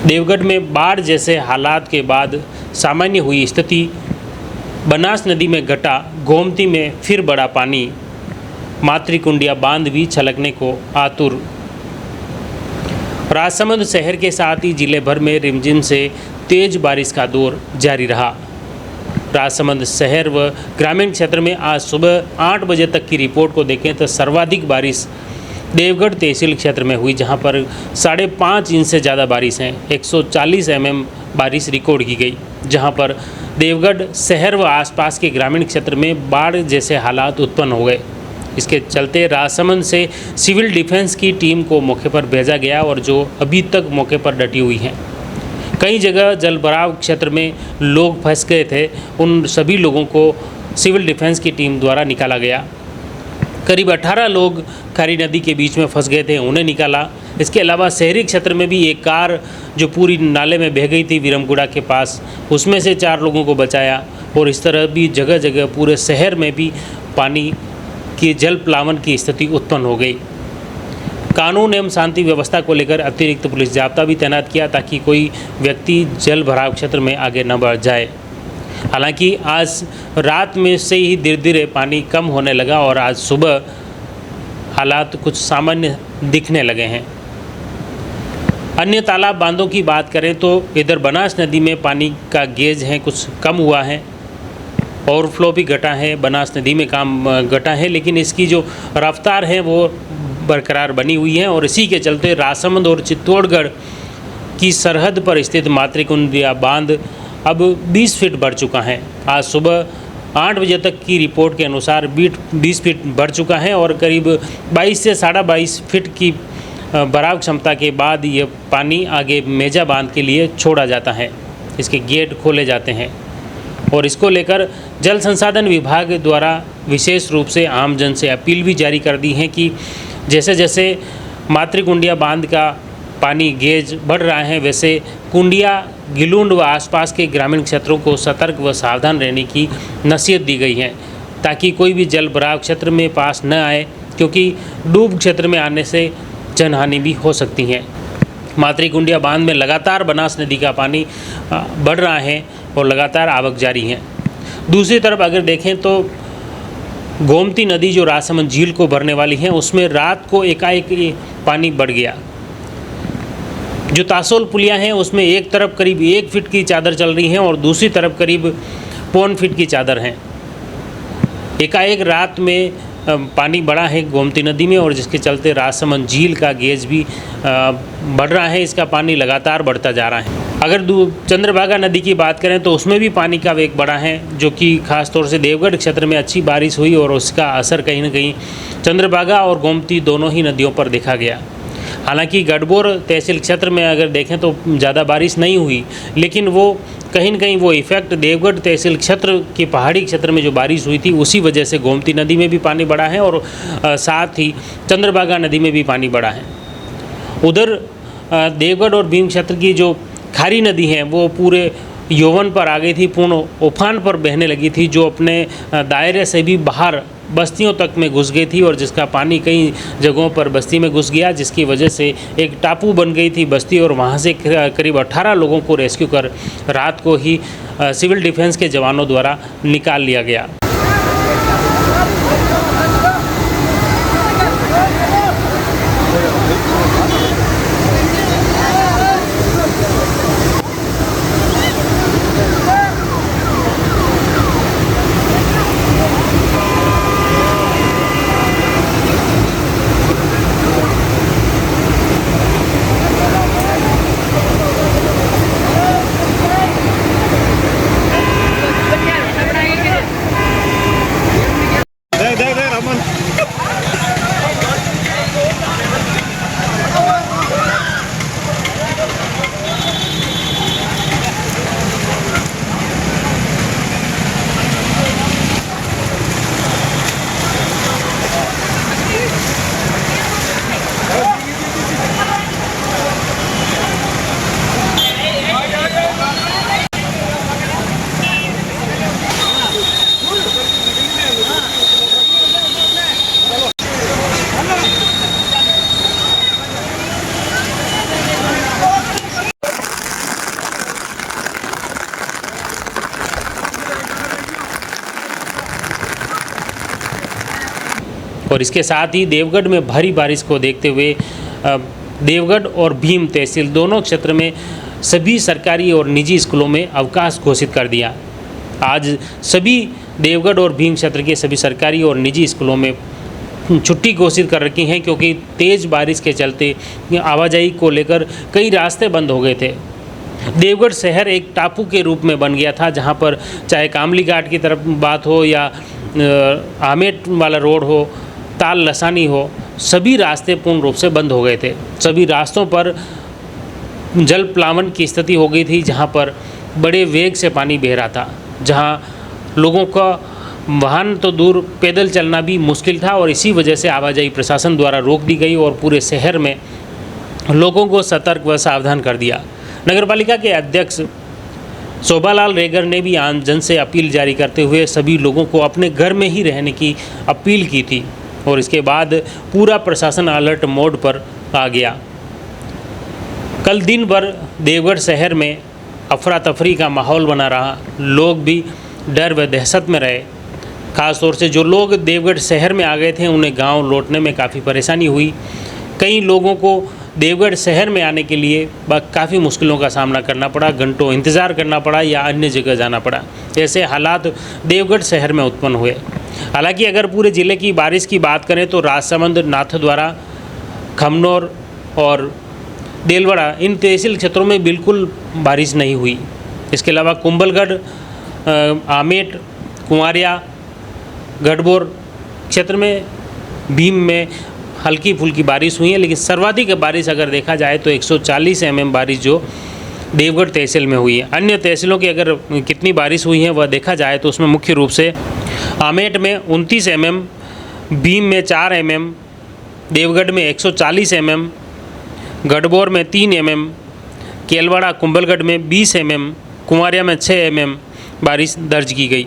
देवगढ़ में बाढ़ जैसे हालात के बाद सामान्य हुई स्थिति, बनास नदी में घटा, गोमती में फिर बढ़ा पानी, मातृकुंडिया बांध भी छलकने को आतुर। राजसमंद शहर के साथ ही जिले भर में रिमझिम से तेज बारिश का दौर जारी रहा। राजसमंद शहर व ग्रामीण क्षेत्र में आज सुबह 8 बजे तक की रिपोर्ट को देखें तो सर्वाधिक बारिश देवगढ़ तहसील क्षेत्र में हुई, जहां पर 5.5 इंच से ज़्यादा बारिश है। 140 mm बारिश रिकॉर्ड की गई, जहां पर देवगढ़ शहर व आसपास के ग्रामीण क्षेत्र में बाढ़ जैसे हालात उत्पन्न हो गए। इसके चलते राजसमंद से सिविल डिफेंस की टीम को मौके पर भेजा गया और जो अभी तक मौके पर डटी हुई हैं। कई जगह जलभराव क्षेत्र में लोग फंस गए थे, उन सभी लोगों को सिविल डिफेंस की टीम द्वारा निकाला गया। करीब 18 लोग खारी नदी के बीच में फंस गए थे, उन्हें निकाला। इसके अलावा शहरी क्षेत्र में भी एक कार जो पूरी नाले में बह गई थी विरमगुड़ा के पास, उसमें से 4 लोगों को बचाया। और इस तरह भी जगह जगह पूरे शहर में भी पानी की जल प्लावन की स्थिति उत्पन्न हो गई। कानून एवं शांति व्यवस्था को लेकर अतिरिक्त पुलिस जाब्ता भी तैनात किया ताकि कोई व्यक्ति जल भराव क्षेत्र में आगे न बढ़ जाए। हालांकि आज रात में से ही धीरे धीरे पानी कम होने लगा और आज सुबह हालात कुछ सामान्य दिखने लगे हैं। अन्य तालाब बांधों की बात करें तो इधर बनास नदी में पानी का गेज है कुछ कम हुआ है, ओवरफ्लो भी घटा है, बनास नदी में काम घटा है, लेकिन इसकी जो रफ्तार है वो बरकरार बनी हुई है। और इसी के चलते राजसमंद और चित्तौड़गढ़ की सरहद पर स्थित मातृकुंडिया बांध अब 20 फीट बढ़ चुका है। आज सुबह 8 बजे तक की रिपोर्ट के अनुसार 20 फीट बढ़ चुका है और करीब 22 से 22.5 फीट की भराव क्षमता के बाद ये पानी आगे मेजा बांध के लिए छोड़ा जाता है। इसके गेट खोले जाते हैं और इसको लेकर जल संसाधन विभाग द्वारा विशेष रूप से आमजन से अपील भी जारी कर दी है कि जैसे जैसे मातृकुंडिया बांध का पानी गेज बढ़ रहा है, वैसे कुंडिया, गिलुंड व आसपास के ग्रामीण क्षेत्रों को सतर्क व सावधान रहने की नसीहत दी गई है ताकि कोई भी जल भराव क्षेत्र में पास न आए, क्योंकि डूब क्षेत्र में आने से जनहानि भी हो सकती है। मातृकुंडिया बांध में लगातार बनास नदी का पानी बढ़ रहा है और लगातार आवक जारी है। दूसरी तरफ अगर देखें तो गोमती नदी जो राजसमंद झील को भरने वाली है, उसमें रात को एकाएक पानी बढ़ गया। जो तासोल पुलिया हैं उसमें एक तरफ करीब 1 फीट की चादर चल रही है और दूसरी तरफ करीब 1.25 फीट की चादर है। एकाएक रात में पानी बढ़ा है गोमती नदी में और जिसके चलते राजसमंद झील का गेज भी बढ़ रहा है, इसका पानी लगातार बढ़ता जा रहा है। अगर चंद्रभागा नदी की बात करें तो उसमें भी पानी का वेग बढ़ा है, जो कि खास तौर से देवगढ़ क्षेत्र में अच्छी बारिश हुई और उसका असर कहीं न कहीं चंद्रभागा और गोमती दोनों ही नदियों पर देखा गया। हालांकि गढ़बोर तहसील क्षेत्र में अगर देखें तो ज़्यादा बारिश नहीं हुई, लेकिन वो कहीं न कहीं वो इफ़ेक्ट देवगढ़ तहसील क्षेत्र के पहाड़ी क्षेत्र में जो बारिश हुई थी उसी वजह से गोमती नदी में भी पानी बढ़ा है और साथ ही चंद्रभागा नदी में भी पानी बढ़ा है। उधर देवगढ़ और भीम क्षेत्र की जो खारी नदी है वो पूरे यौवन पर आ गई थी, पूर्ण उफान पर बहने लगी थी, जो अपने दायरे से भी बाहर बस्तियों तक में घुस गई थी और जिसका पानी कई जगहों पर बस्ती में घुस गया, जिसकी वजह से एक टापू बन गई थी बस्ती और वहां से करीब 18 लोगों को रेस्क्यू कर रात को ही सिविल डिफेंस के जवानों द्वारा निकाल लिया गया। और इसके साथ ही देवगढ़ में भारी बारिश को देखते हुए देवगढ़ और भीम तहसील दोनों क्षेत्र में सभी सरकारी और निजी स्कूलों में अवकाश घोषित कर दिया। आज सभी देवगढ़ और भीम क्षेत्र के सभी सरकारी और निजी स्कूलों में छुट्टी घोषित कर रखी हैं, क्योंकि तेज़ बारिश के चलते आवाजाही को लेकर कई रास्ते बंद हो गए थे। देवगढ़ शहर एक टापू के रूप में बन गया था, जहां पर चाहे कामली घाट की तरफ बात हो या आमेट वाला रोड हो, ताल लसानी हो, सभी रास्ते पूर्ण रूप से बंद हो गए थे। सभी रास्तों पर जल प्लावन की स्थिति हो गई थी, जहां पर बड़े वेग से पानी बह रहा था, जहां लोगों का वाहन तो दूर पैदल चलना भी मुश्किल था और इसी वजह से आवाजाही प्रशासन द्वारा रोक दी गई और पूरे शहर में लोगों को सतर्क व सावधान कर दिया। नगरपालिका के अध्यक्ष शोभालाल रेगर ने भी आम जन से अपील जारी करते हुए सभी लोगों को अपने घर में ही रहने की अपील की थी और इसके बाद पूरा प्रशासन अलर्ट मोड पर आ गया। कल दिन भर देवगढ़ शहर में अफरा तफरी का माहौल बना रहा। लोग भी डर व दहशत में रहे। ख़ास तौर से जो लोग देवगढ़ शहर में आ गए थे उन्हें गांव लौटने में काफ़ी परेशानी हुई। कई लोगों को देवगढ़ शहर में आने के लिए काफ़ी मुश्किलों का सामना करना पड़ा, घंटों इंतज़ार करना पड़ा या अन्य जगह जाना पड़ा। ऐसे हालात देवगढ़ शहर में उत्पन्न हुए। हालांकि अगर पूरे ज़िले की बारिश की बात करें तो राजसमंद, नाथद्वारा, खमनोर और देलवाड़ा इन तहसील क्षेत्रों में बिल्कुल बारिश नहीं हुई। इसके अलावा कुंभलगढ़, आमेट, कुंवारिया, गढ़बोर क्षेत्र में, भीम में हल्की फुल्की बारिश हुई है, लेकिन सर्वाधिक बारिश अगर देखा जाए तो 140 mm बारिश जो देवगढ़ तहसील में हुई है। अन्य तहसीलों की अगर कितनी बारिश हुई है वह देखा जाए तो उसमें मुख्य रूप से आमेट में 29 mm, भीम में 4 mm, देवगढ़ में 140 mm, गढ़बोर में 3 mm, केलवाड़ा कुंभलगढ़ में 20 mm, कुंवारिया में 6 mm बारिश दर्ज की गई।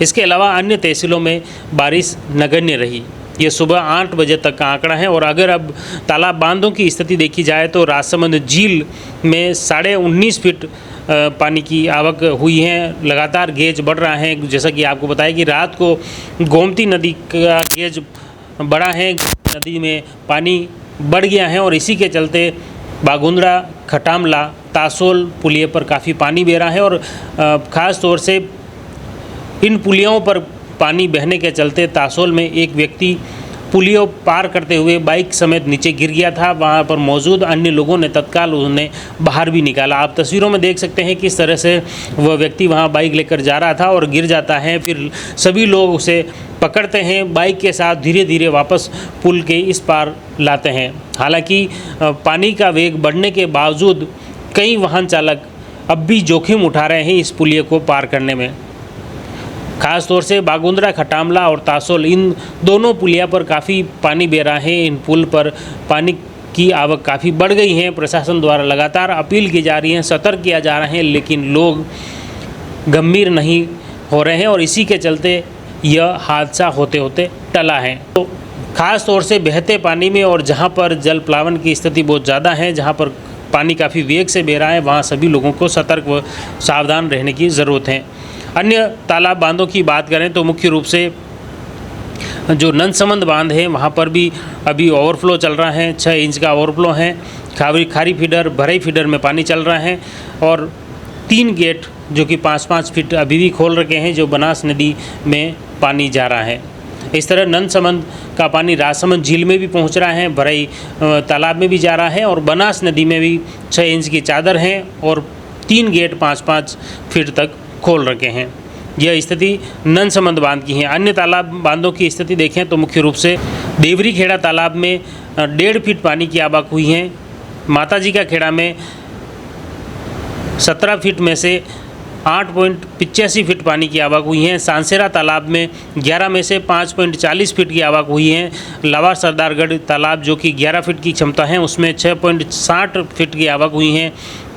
इसके अलावा अन्य तहसीलों में बारिश नगण्य रही। ये सुबह 8 बजे तक का आंकड़ा है और अगर अब तालाब बांधों की स्थिति देखी जाए तो राजसमंद झील में 19.5 फीट पानी की आवक हुई है। लगातार गेज बढ़ रहा है। जैसा कि आपको बताया कि रात को गोमती नदी का गेज बढ़ा है, नदी में पानी बढ़ गया है और इसी के चलते बागुंद्रा, खटामला, तासोल पुलिये पर काफ़ी पानी बह रहा है और ख़ास तौर से इन पुलियों पर पानी बहने के चलते तासोल में एक व्यक्ति पुलियों पार करते हुए बाइक समेत नीचे गिर गया था। वहां पर मौजूद अन्य लोगों ने तत्काल उन्हें बाहर भी निकाला। आप तस्वीरों में देख सकते हैं किस तरह से वह व्यक्ति वहां बाइक लेकर जा रहा था और गिर जाता है। फिर सभी लोग उसे पकड़ते हैं, बाइक के साथ धीरे धीरे वापस पुल के इस पार लाते हैं। हालांकि पानी का वेग बढ़ने के बावजूद कई वाहन चालक अब भी जोखिम उठा रहे हैं इस पुलिये को पार करने में। खास तौर से बागुंद्रा, खटामला और तासोल इन दोनों पुलिया पर काफ़ी पानी बह रहा है। इन पुल पर पानी की आवक काफ़ी बढ़ गई है। प्रशासन द्वारा लगातार अपील की जा रही है, सतर्क किया जा रहा है, लेकिन लोग गंभीर नहीं हो रहे हैं और इसी के चलते यह हादसा होते होते टला है। तो खास तौर से बहते पानी में और जहां पर जल प्लावन की स्थिति बहुत ज़्यादा है, जहां पर पानी काफ़ी वेग से बह रहा है, वहाँ सभी लोगों को सतर्क व सावधान रहने की ज़रूरत है। अन्य तालाब बांधों की बात करें तो मुख्य रूप से जो नंदसमंद बांध है वहाँ पर भी अभी ओवरफ्लो चल रहा है। 6 इंच का ओवरफ्लो है। खारी फीडर, भरई फीडर में पानी चल रहा है और 3 गेट जो कि 5-5 फीट अभी भी खोल रखे हैं, जो बनास नदी में पानी जा रहा है। इस तरह नंदसमंद का पानी राजसमंद झील में भी पहुंच रहा है, भरई तालाब में भी जा रहा है और बनास नदी में भी 6 इंच की चादर है और 3 गेट 5-5 फीट तक खोल रखे हैं। यह स्थिति नंदसमंद बांध की है। अन्य तालाब बांधों की स्थिति देखें तो मुख्य रूप से देवरी खेड़ा तालाब में 1.5 फीट पानी की आवक हुई है। माताजी का खेड़ा में 17 फीट में से 8.85 फीट पानी की आवक हुई है। सांसेरा तालाब में 11 में से 5.40 फीट की आवक हुई है। लावा सरदारगढ़ तालाब जो कि 11 फीट की क्षमता है उसमें 6.60 फीट की आवक हुई है।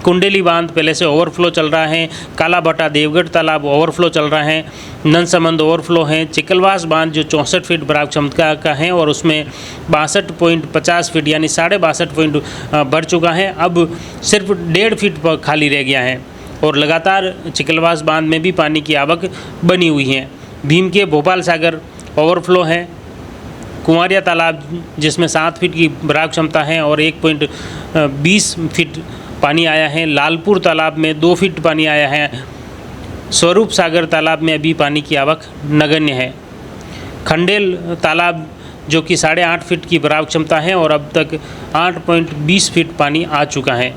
कुंडेली बांध पहले से ओवरफ्लो चल रहा है। काला भट्टा देवगढ़ तालाब ओवरफ्लो चल रहा है। नंदसमंद ओवरफ्लो है। चिकलवास बांध जो 64 फीट बराबर क्षमता का है और उसमें 62.50 फीट यानी 62.5 फीट भर चुका है। अब सिर्फ 1.5 फीट पर खाली रह गया है और लगातार चिकलवास बांध में भी पानी की आवक बनी हुई है। भीम के भोपाल सागर ओवरफ्लो है। कुंवरिया तालाब जिसमें 7 फीट की बराबर क्षमता है और 1.20 फीट पानी आया है। लालपुर तालाब में 2 फीट पानी आया है। स्वरूप सागर तालाब में अभी पानी की आवक नगण्य है। खंडेल तालाब जो कि 8.5 फीट की बराबर क्षमता है और अब तक 8.20 फीट पानी आ चुका है।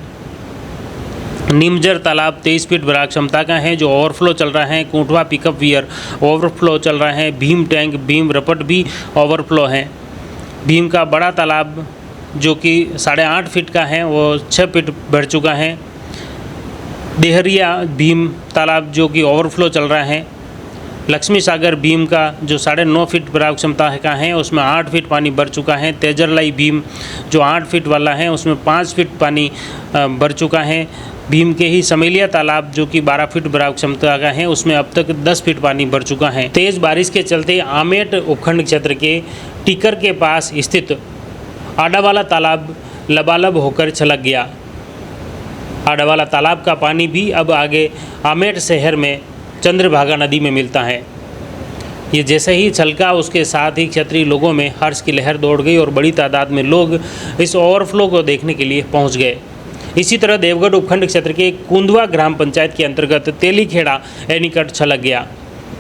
नीमजर तालाब 23 फीट बराबर क्षमता का है जो ओवरफ्लो चल रहा है। कोटवा पिकअप वियर ओवरफ्लो चल रहा है। भीम टैंक भीम रपट भी ओवरफ्लो है। भीम का बड़ा तालाब जो कि 8.5 फीट का है वो 6 फीट भर चुका है। देहरिया भीम तालाब जो कि ओवरफ्लो चल रहा है। लक्ष्मी सागर भीम का जो 9.5 फीट बराबर क्षमता का है उसमें 8 फीट पानी भर चुका है। तेजरलाई भीम जो 8 फीट वाला है उसमें 5 फीट पानी भर चुका है। भीम के ही समेलिया तालाब जो कि 12 फीट बराबर क्षमता का है उसमें अब तक 10 फीट पानी भर चुका है। तेज़ बारिश के चलते आमेट उपखंड क्षेत्र के टीकर के पास स्थित आडावाला तालाब लबालब होकर छलक गया। आडावाला तालाब का पानी भी अब आगे आमेट शहर में चंद्रभागा नदी में मिलता है। ये जैसे ही छलका उसके साथ ही क्षेत्रीय लोगों में हर्ष की लहर दौड़ गई और बड़ी तादाद में लोग इस ओवरफ्लो को देखने के लिए पहुंच गए। इसी तरह देवगढ़ उपखंड क्षेत्र के कुंदवा ग्राम पंचायत के अंतर्गत तेलीखेड़ा एनीकट छलक गया।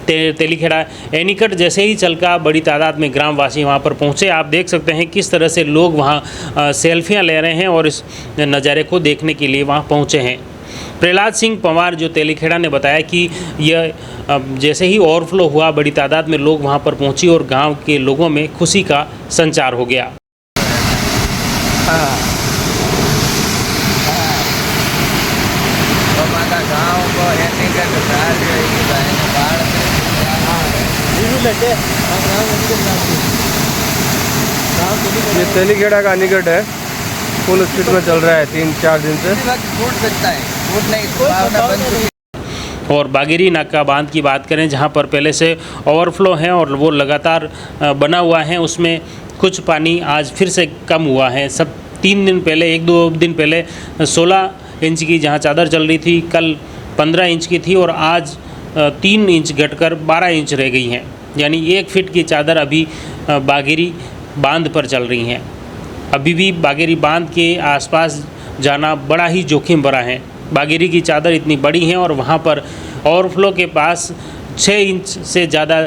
तेलीखेड़ा एनीकट जैसे ही छलका बड़ी तादाद में ग्रामवासी वहां पर पहुंचे। आप देख सकते हैं किस तरह से लोग वहां सेल्फियां ले रहे हैं और इस नज़ारे को देखने के लिए वहां पहुंचे हैं। प्रहलाद सिंह पंवार जो तेलीखेड़ा ने बताया कि यह जैसे ही ओवरफ्लो हुआ बड़ी तादाद में लोग वहां पर पहुंची और गांव के लोगों में खुशी का संचार हो गया। ये तेलीखेड़ा का निकट है, फुल स्पीड में चल रहा है 3-4 दिन से। और बागेरी नाका बांध की बात करें जहां पर पहले से ओवरफ्लो है और वो लगातार बना हुआ है, उसमें कुछ पानी आज फिर से कम हुआ है। सब 3 दिन पहले 1-2 दिन पहले 16 इंच की जहां चादर चल रही थी, कल 15 इंच की थी और आज 3 इंच घटकर 12 इंच रह गई हैं। यानी 1 फीट की चादर अभी बागेरी बांध पर चल रही हैं। अभी भी बागेरी बांध के आसपास जाना बड़ा ही जोखिम भरा है। बागेरी की चादर इतनी बड़ी है और वहाँ पर ओवरफ्लो के पास 6 इंच से ज़्यादा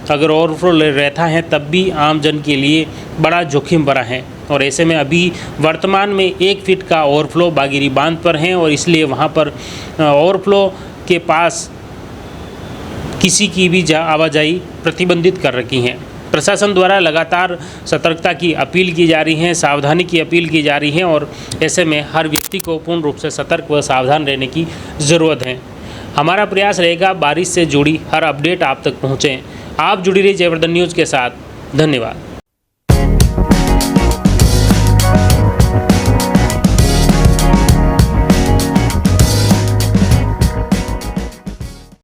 अगर ओवरफ्लो रहता है तब भी आम जन के लिए बड़ा जोखिम भरा है। और ऐसे में अभी वर्तमान में 1 फीट का ओवरफ्लो बागेरी बांध पर है और इसलिए वहाँ पर ओवरफ्लो के पास किसी की भी आवाजाही प्रतिबंधित कर रखी हैं। प्रशासन द्वारा लगातार सतर्कता की अपील की जा रही है, सावधानी की अपील की जा रही है और ऐसे में हर व्यक्ति को पूर्ण रूप से सतर्क व सावधान रहने की ज़रूरत है। हमारा प्रयास रहेगा बारिश से जुड़ी हर अपडेट आप तक पहुँचें। आप जुड़ी रही जयवर्धन न्यूज़ के साथ। धन्यवाद।